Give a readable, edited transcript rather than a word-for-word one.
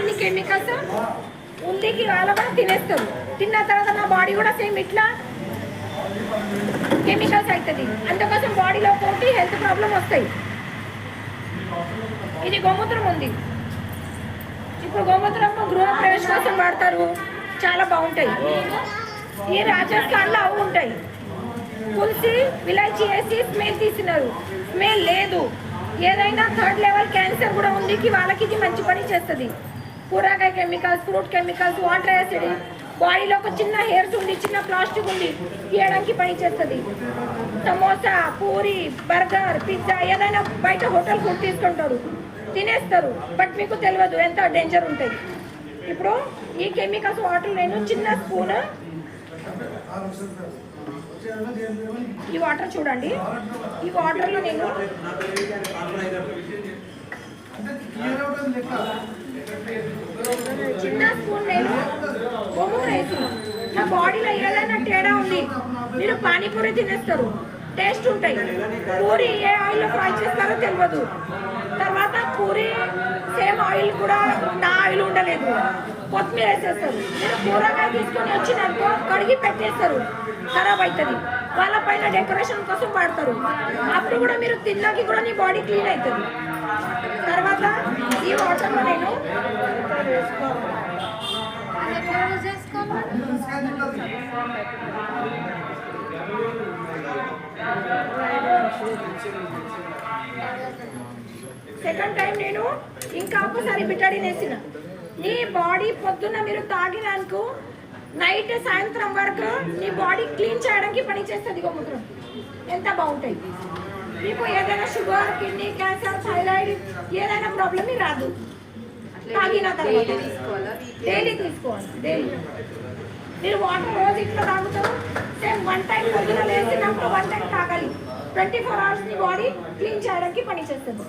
అన్ని కెమికల్స్ ఉందికి వాళ్ళ కూడా తినేస్తారు. తిన్న తర్వాత నా బాడీ కూడా సేమ్ ఇట్లా కెమికల్స్ అవుతుంది. అందుకోసం బాడీలో పోటీ హెల్త్ ప్రాబ్లం వస్తాయి. ఇది గోమూత్రం ఉంది. ఇప్పుడు గోమూత్రం గృహప్రవేశ కోసం వాడతారు, చాలా బాగుంటాయి. ఈ రాజస్థాన్లో అవి ఉంటాయి. తులసి విలాయచీ వేసి స్మెల్ తీసినారు, స్మెల్ లేదు. ఏదైనా థర్డ్ లెవెల్ క్యాన్సర్ కూడా ఉంది వాళ్ళకి ఇది మంచి పని చేస్తుంది. కూరగాయ chemicals, fruit chemicals, water acid, బాడీలో ఒక చిన్న హెయిర్స్ ఉంది, చిన్న ప్లాస్టిక్ ఉంది, తీయడానికి పని చేస్తుంది. సమోసా, పూరి, బర్గర్, పిజ్జా ఏదైనా బయట హోటల్ ఫుడ్ తీసుకుంటారు, తినేస్తారు. బట్ మీకు తెలియదు ఎంత డేంజర్ ఉంటుంది. ఇప్పుడు ఈ కెమికల్స్ వాటర్ నేను చిన్న స్పూన్, ఈ వాటర్ చూడండి, ఈ వాటర్లో నేను చిన్న స్పూన్ నేను గోమూత్రం వేసి, నా బాడీలో ఏదైనా తేడా ఉంది, మీరు పానీపూరి తినేస్తారు, టేస్ట్ ఉంటాయి. పూరి ఏ ఆయిల్లో ఫ్రై చేస్తారో తెలియదు. తర్వాత పూరి సేమ్ ఆయిల్ కూడా నా ఆయిల్ ఉండలేదు, కొత్తిమీర వేసేస్తారు. మీరు కూరగాయ తీసుకొని వచ్చినట్టు కడిగి పెట్టేస్తారు, ఖరాబ్ అవుతుంది. వాళ్ళ పైన డెకరేషన్ కోసం వాడతారు. అప్పుడు కూడా మీరు తిన్నాకి కూడా నీ బాడీ క్లీన్ అవుతుంది. తర్వాత ఈ వాటర్లో నేను సెకండ్ టైం నేను ఇంకా ఒకసారి బిటాడిన్ వేసిన. నీ బాడీ పొద్దున్న మీరు తాగినాకు నైట్ సాయంత్రం వరకు నీ బాడీ క్లీన్ చేయడానికి పని చేస్తుంది గోమూత్రం. ఎంత బాగుంటాయి. మీకు ఏదైనా షుగర్, కిడ్నీ క్యాన్సర్, థైరాయిడ్ ఏదైనా ప్రాబ్లం రాదు. తాగిన తర్వాత డైలీ తీసుకోవాలి. డైలీ మీరు వాటర్ రోజు ఇట్లా తాగుతారు. సేమ్ 1 టైం పొద్దున లేచినప్పుడు 1 టైం తాగాలి. 24 hours నీ బాడీ క్లీన్ చేయడానికి పని చేస్తుంది.